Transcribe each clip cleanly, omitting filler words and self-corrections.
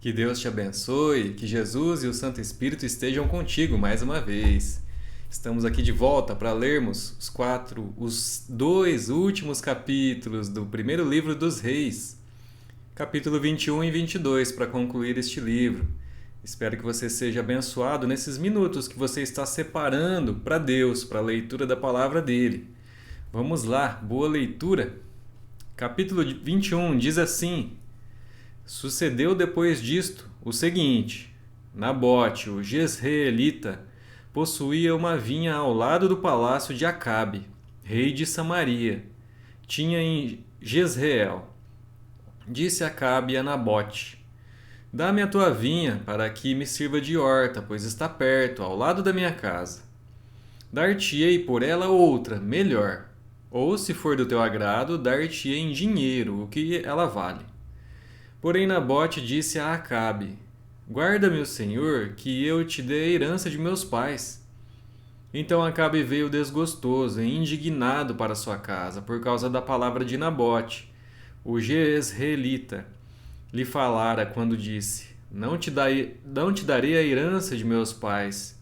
Que Deus te abençoe, que Jesus e o Santo Espírito estejam contigo mais uma vez. Estamos aqui de volta para lermos os dois últimos capítulos do primeiro livro dos Reis, capítulo 21 e 22, para concluir este livro. Espero que você seja abençoado nesses minutos que você está separando para Deus, para a leitura da palavra dele. Vamos lá, boa leitura. Capítulo 21 diz assim: Sucedeu depois disto o seguinte: Nabote, o Jezreelita, possuía uma vinha ao lado do palácio de Acabe, rei de Samaria. Tinha em Jezreel. Disse Acabe a Nabote: Dá-me a tua vinha, para que me sirva de horta, pois está perto, ao lado da minha casa. Dar-te-ei por ela outra, melhor, ou, se for do teu agrado, dar-te-ei em dinheiro o que ela vale. Porém Nabote disse a Acabe: Guarda-me o Senhor, que eu te dê a herança de meus pais. Então Acabe veio desgostoso e indignado para sua casa, por causa da palavra de Nabote, o Jezreelita, lhe falara quando disse: não te darei a herança de meus pais.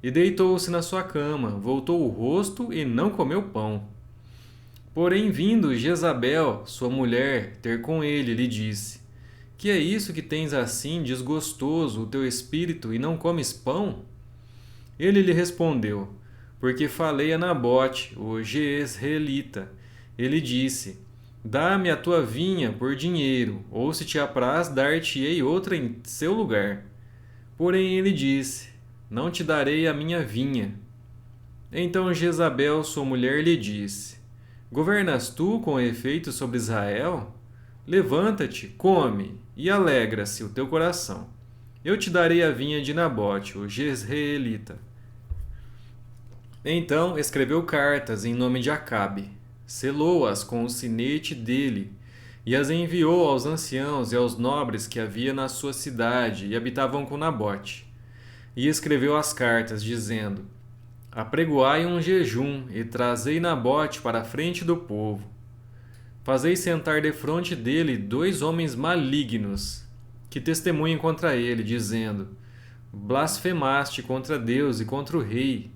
E deitou-se na sua cama, voltou o rosto e não comeu pão. Porém, vindo Jezabel, sua mulher, ter com ele, lhe disse: Que é isso que tens assim desgostoso o teu espírito e não comes pão? Ele lhe respondeu: Porque falei a Nabote, o Jezreelita. Ele disse: Dá-me a tua vinha por dinheiro, ou se te apraz, dar-te-ei outra em seu lugar. Porém ele disse: Não te darei a minha vinha. Então Jezabel, sua mulher, lhe disse: Governas tu com efeito sobre Israel? Levanta-te, come, e alegra-se o teu coração. Eu te darei a vinha de Nabote, o Jezreelita. Então escreveu cartas em nome de Acabe, selou-as com o sinete dele, e as enviou aos anciãos e aos nobres que havia na sua cidade e habitavam com Nabote. E escreveu as cartas, dizendo: Apregoai um jejum e trazei Nabote para a frente do povo. Fazei sentar defronte dele 2 homens malignos, que testemunhem contra ele, dizendo: Blasfemaste contra Deus e contra o rei.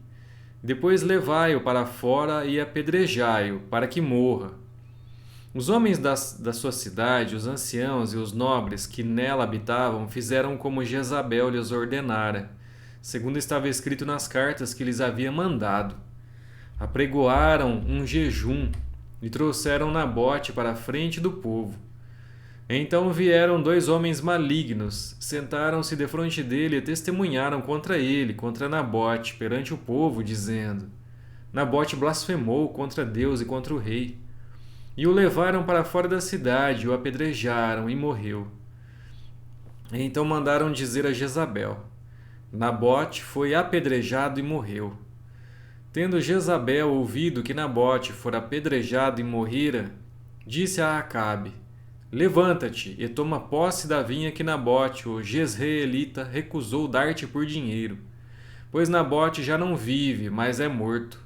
Depois levai-o para fora e apedrejai-o, para que morra. Os homens da sua cidade, os anciãos e os nobres que nela habitavam, fizeram como Jezabel lhes ordenara, segundo estava escrito nas cartas que lhes havia mandado. Apregoaram um jejum e trouxeram Nabote para a frente do povo. Então vieram 2 homens malignos, sentaram-se defronte dele e testemunharam contra ele, contra Nabote, perante o povo, dizendo: Nabote blasfemou contra Deus e contra o rei. E o levaram para fora da cidade, o apedrejaram e morreu. Então mandaram dizer a Jezabel: Nabote foi apedrejado e morreu. Tendo Jezabel ouvido que Nabote fora apedrejado e morrera, disse a Acabe: Levanta-te e toma posse da vinha que Nabote, o Jezreelita, recusou dar-te por dinheiro, pois Nabote já não vive, mas é morto.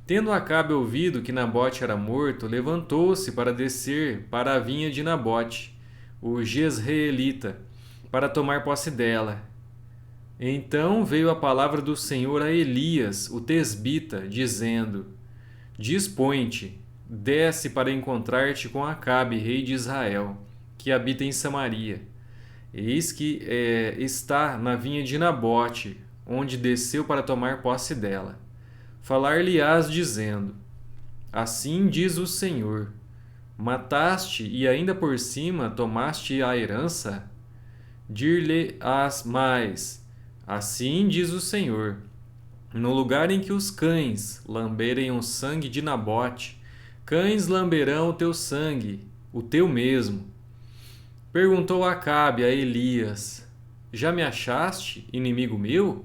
Tendo Acabe ouvido que Nabote era morto, levantou-se para descer para a vinha de Nabote, o Jezreelita, para tomar posse dela. Então veio a palavra do Senhor a Elias, o tesbita, dizendo: Dispõe-te, desce para encontrar-te com Acabe, rei de Israel, que habita em Samaria. Eis que está na vinha de Nabote, onde desceu para tomar posse dela. Falar-lhe-ás dizendo: Assim diz o Senhor: Mataste e ainda por cima tomaste a herança? Dir-lhe-ás mais: Assim diz o Senhor: No lugar em que os cães lamberem o sangue de Nabote, cães lamberão o teu sangue, o teu mesmo. Perguntou Acabe a Elias: Já me achaste, inimigo meu?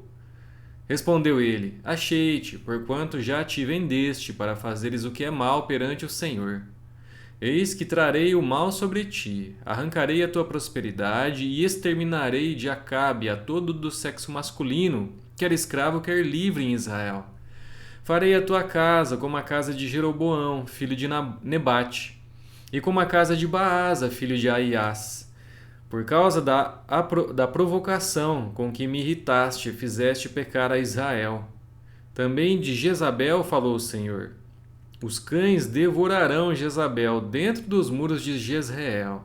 Respondeu ele: Achei-te, porquanto já te vendeste para fazeres o que é mal perante o Senhor. Eis que trarei o mal sobre ti, arrancarei a tua prosperidade e exterminarei de Acabe a todo do sexo masculino, quer escravo, quer livre em Israel. Farei a tua casa como a casa de Jeroboão, filho de Nebate, e como a casa de Baasa, filho de Aias. por causa da provocação com que me irritaste e fizeste pecar a Israel. Também de Jezabel falou o Senhor. Os cães devorarão Jezabel dentro dos muros de Jezreel.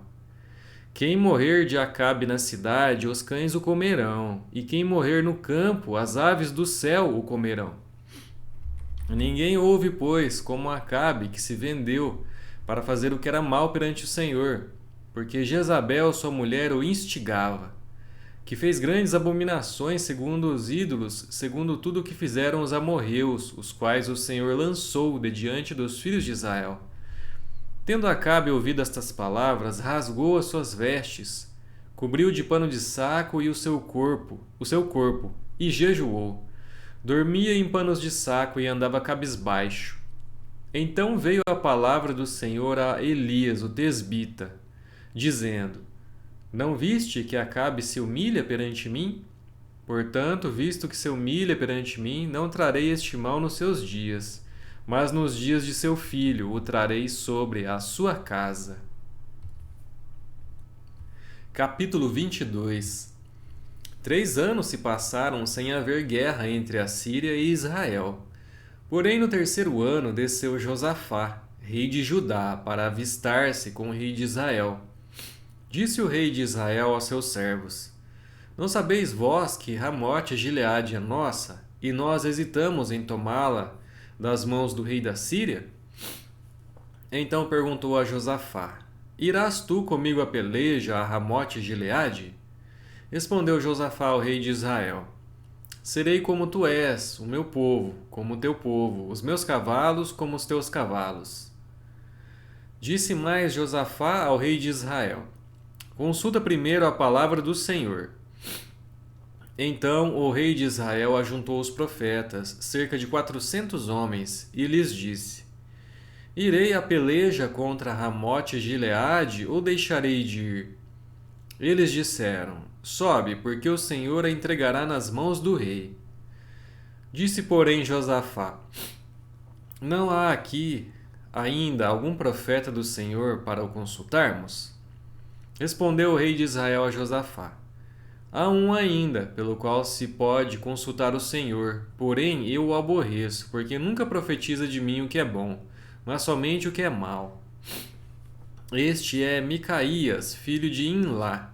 Quem morrer de Acabe na cidade, os cães o comerão, e quem morrer no campo, as aves do céu o comerão. Ninguém houve, pois, como Acabe, que se vendeu para fazer o que era mal perante o Senhor, porque Jezabel, sua mulher, o instigava, que fez grandes abominações segundo os ídolos, segundo tudo o que fizeram os amorreus, os quais o Senhor lançou de diante dos filhos de Israel. Tendo Acabe ouvido estas palavras, rasgou as suas vestes, cobriu de pano de saco e o seu corpo, e jejuou. Dormia em panos de saco e andava cabisbaixo. Então veio a palavra do Senhor a Elias, o tesbita, dizendo: Não viste que Acabe se humilha perante mim? Portanto, visto que se humilha perante mim, não trarei este mal nos seus dias, mas nos dias de seu filho o trarei sobre a sua casa. Capítulo 22. 3 anos se passaram sem haver guerra entre a Síria e Israel. Porém, no 3º ano desceu Josafá, rei de Judá, para avistar-se com o rei de Israel. Disse o rei de Israel aos seus servos: Não sabeis vós que Ramote Gileade é nossa, e nós hesitamos em tomá-la das mãos do rei da Síria? Então perguntou a Josafá: Irás tu comigo a peleja a Ramote Gileade? Respondeu Josafá ao rei de Israel: Serei como tu és, o meu povo, como o teu povo, os meus cavalos como os teus cavalos. Disse mais Josafá ao rei de Israel: Consulta primeiro a palavra do Senhor. Então o rei de Israel ajuntou os profetas, cerca de 400 homens, e lhes disse: Irei a peleja contra Ramote Gileade ou deixarei de ir? Eles disseram: Sobe, porque o Senhor a entregará nas mãos do rei. Disse, porém, Josafá: Não há aqui ainda algum profeta do Senhor para o consultarmos? Respondeu o rei de Israel a Josafá: Há um ainda, pelo qual se pode consultar o Senhor, porém eu o aborreço, porque nunca profetiza de mim o que é bom, mas somente o que é mal. Este é Micaías, filho de Imlá.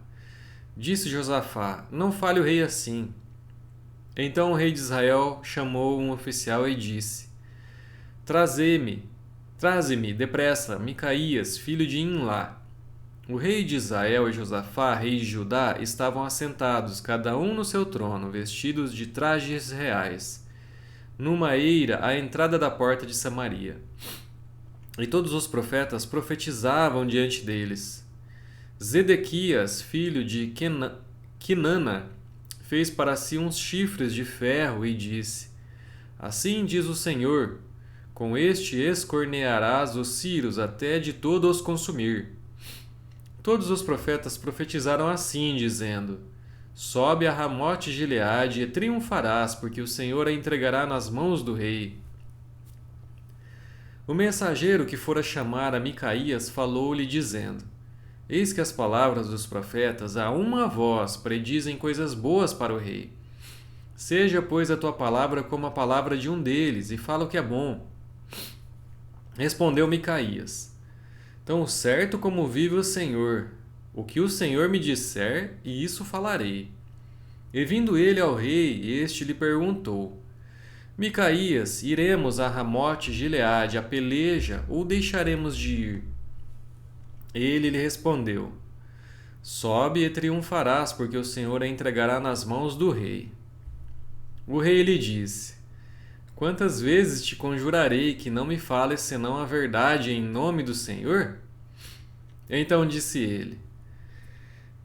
Disse Josafá: Não fale o rei assim. Então o rei de Israel chamou um oficial e disse: Traze-me depressa Micaías, filho de Imlá. O rei de Israel e Josafá, rei de Judá, estavam assentados, cada um no seu trono, vestidos de trajes reais, numa eira à entrada da porta de Samaria. E todos os profetas profetizavam diante deles. Zedequias, filho de Quinana, fez para si uns chifres de ferro e disse: Assim diz o Senhor: Com este escornearás os círios até de todo os consumir. Todos os profetas profetizaram assim, dizendo: Sobe a Ramote Gileade e triunfarás, porque o Senhor a entregará nas mãos do rei. O mensageiro que fora chamar a Micaías falou-lhe, dizendo: Eis que as palavras dos profetas a uma voz predizem coisas boas para o rei. Seja, pois, a tua palavra como a palavra de um deles, e fala o que é bom. Respondeu Micaías: Tão certo como vive o Senhor, o que o Senhor me disser, e isso falarei. E vindo ele ao rei, este lhe perguntou: Micaías, iremos a Ramote Gileade a peleja, ou deixaremos de ir? Ele lhe respondeu: Sobe e triunfarás, porque o Senhor a entregará nas mãos do rei. O rei lhe disse: Quantas vezes te conjurarei que não me fales senão a verdade em nome do Senhor? Então disse ele: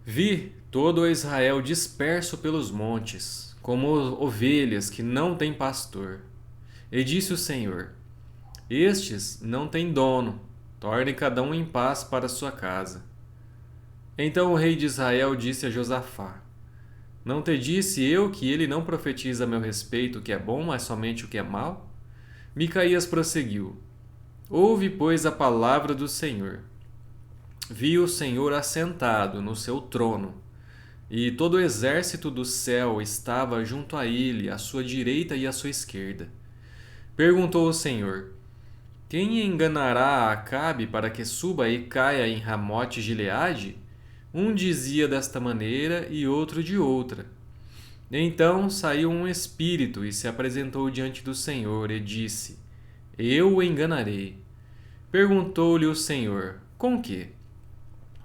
Vi todo o Israel disperso pelos montes, como ovelhas que não têm pastor. E disse o Senhor: Estes não têm dono, torne cada um em paz para sua casa. Então o rei de Israel disse a Josafá: Não te disse eu que ele não profetiza a meu respeito o que é bom, mas somente o que é mal? Micaías prosseguiu: Ouve, pois, a palavra do Senhor. vi o Senhor assentado no seu trono, e todo o exército do céu estava junto a ele, à sua direita e à sua esquerda. Perguntou o Senhor: quem enganará a Acabe para que suba e caia em Ramote-Gileade? Um dizia desta maneira e outro de outra. Então saiu um espírito e se apresentou diante do Senhor e disse: eu o enganarei. Perguntou-lhe o Senhor: com que?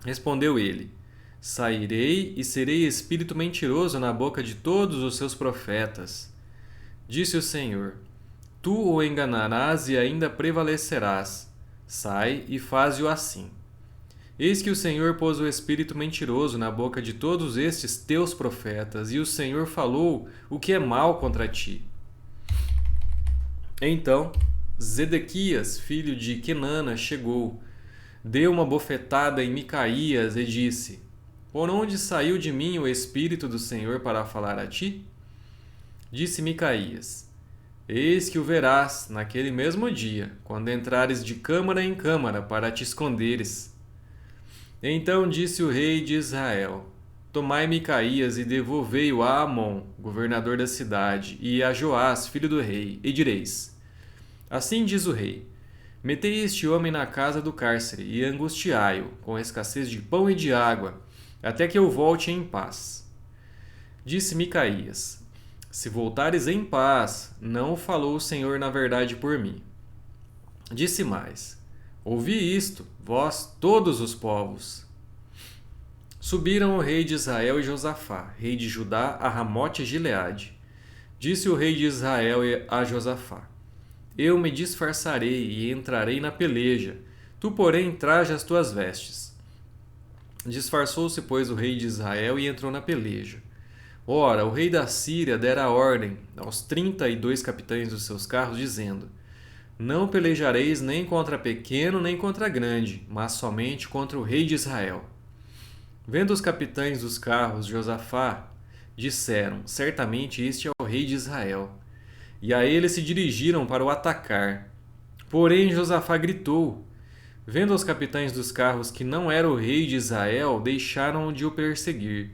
Respondeu ele: sairei e serei espírito mentiroso na boca de todos os seus profetas. Disse o Senhor: tu o enganarás e ainda prevalecerás. Sai e faze-o assim. Eis que o Senhor pôs o espírito mentiroso na boca de todos estes teus profetas, e o Senhor falou o que é mal contra ti. Então Zedequias, filho de Quenana, chegou, deu uma bofetada em Micaías e disse: por onde saiu de mim o espírito do Senhor para falar a ti? Disse Micaías: eis que o verás naquele mesmo dia, quando entrares de câmara em câmara para te esconderes. Então disse o rei de Israel: tomai Micaías e devolvei-o a Amon, governador da cidade, e a Joás, filho do rei, e direis: assim diz o rei: metei este homem na casa do cárcere e angustiai-o, com escassez de pão e de água, até que eu volte em paz. Disse Micaías: se voltares em paz, não falou o Senhor na verdade por mim. Disse mais: ouvi isto, vós todos os povos. Subiram o rei de Israel e Josafá, rei de Judá, a Ramote-Gileade. Disse o rei de Israel a Josafá: eu me disfarçarei e entrarei na peleja, tu, porém, traja as tuas vestes. Disfarçou-se, pois, o rei de Israel e entrou na peleja. Ora, o rei da Síria dera ordem aos 32 capitães dos seus carros, dizendo: não pelejareis nem contra pequeno nem contra grande, mas somente contra o rei de Israel. Vendo os capitães dos carros Josafá, disseram: certamente este é o rei de Israel. E a ele se dirigiram para o atacar. Porém Josafá gritou. Vendo os capitães dos carros que não era o rei de Israel, deixaram de o perseguir.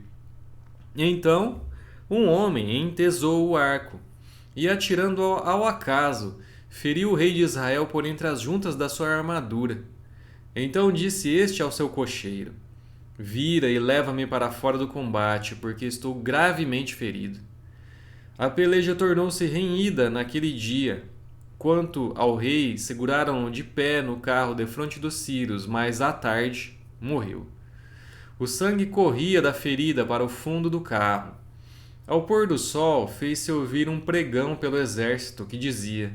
Então um homem entesou o arco, e atirando ao acaso, feriu o rei de Israel por entre as juntas da sua armadura. Então disse este ao seu cocheiro: vira e leva-me para fora do combate, porque estou gravemente ferido. A peleja tornou-se renhida naquele dia. Quanto ao rei, seguraram-no de pé no carro defronte dos sírios, mas à tarde morreu. O sangue corria da ferida para o fundo do carro. Ao pôr do sol, fez-se ouvir um pregão pelo exército que dizia: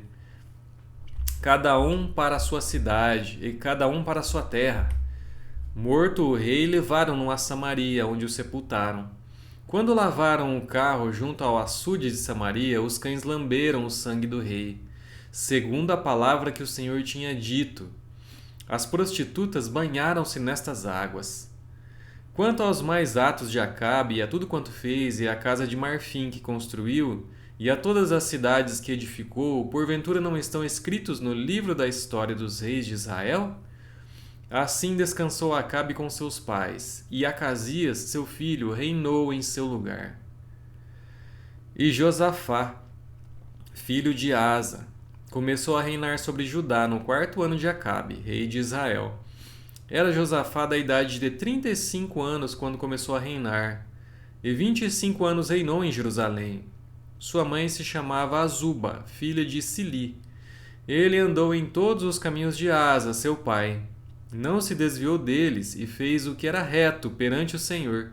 cada um para a sua cidade e cada um para a sua terra. Morto o rei, levaram-no a Samaria, onde o sepultaram. Quando lavaram o carro junto ao açude de Samaria, os cães lamberam o sangue do rei, segundo a palavra que o Senhor tinha dito. As prostitutas banharam-se nestas águas. Quanto aos mais atos de Acabe, e a tudo quanto fez, e a casa de marfim que construiu, e a todas as cidades que edificou, porventura não estão escritos no livro da história dos reis de Israel? Assim descansou Acabe com seus pais, e Acasias, seu filho, reinou em seu lugar. E Josafá, filho de Asa, começou a reinar sobre Judá no 4º ano de Acabe, rei de Israel. Era Josafá da idade de 35 anos quando começou a reinar, e 25 anos reinou em Jerusalém. Sua mãe se chamava Azuba, filha de Sili. Ele andou em todos os caminhos de Asa, seu pai. Não se desviou deles e fez o que era reto perante o Senhor.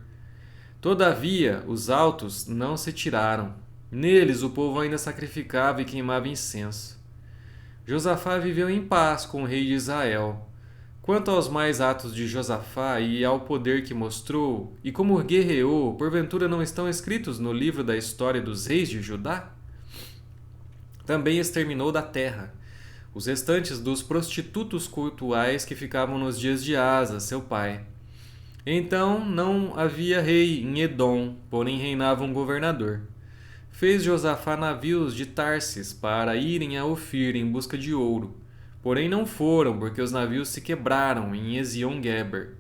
Todavia, os altos não se tiraram. Neles o povo ainda sacrificava e queimava incenso. Josafá viveu em paz com o rei de Israel. Quanto aos mais atos de Josafá e ao poder que mostrou, e como guerreou, porventura não estão escritos no livro da história dos reis de Judá? Também exterminou da terra os restantes dos prostitutos cultuais que ficavam nos dias de Asa, seu pai. Então não havia rei em Edom, porém reinava um governador. Fez Josafá navios de Tarsis para irem a Ofir em busca de ouro. Porém não foram, porque os navios se quebraram em Ezion-Geber.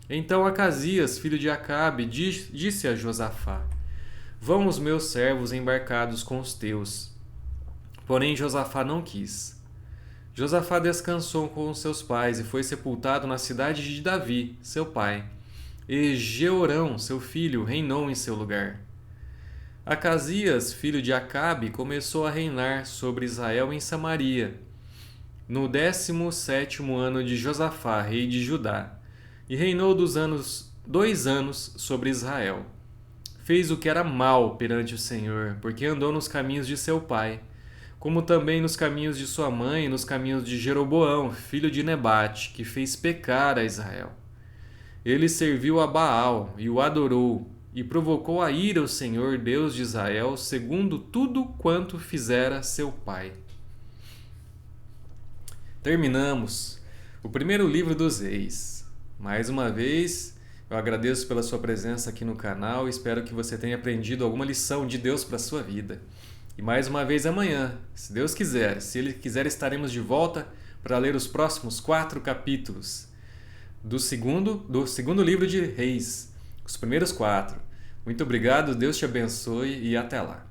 Então Acasias, filho de Acabe, disse a Josafá: Vão os meus servos embarcados com os teus. Porém Josafá não quis. Josafá descansou com os seus pais e foi sepultado na cidade de Davi, seu pai. E Jeorão, seu filho, reinou em seu lugar. Acasias, filho de Acabe, começou a reinar sobre Israel em Samaria, no 17º ano de Josafá, rei de Judá, e reinou 2 anos sobre Israel. Fez o que era mal perante o Senhor, porque andou nos caminhos de seu pai, como também nos caminhos de sua mãe e nos caminhos de Jeroboão, filho de Nebate, que fez pecar a Israel. Ele serviu a Baal e o adorou, e provocou a ira o Senhor, Deus de Israel, segundo tudo quanto fizera seu pai. Terminamos o primeiro livro dos Reis. Mais uma vez, eu agradeço pela sua presença aqui no canal e espero que você tenha aprendido alguma lição de Deus para a sua vida. E mais uma vez amanhã, se Deus quiser, se Ele quiser, estaremos de volta para ler os próximos 4 capítulos do segundo livro de Reis, os primeiros 4. Muito obrigado, Deus te abençoe e até lá.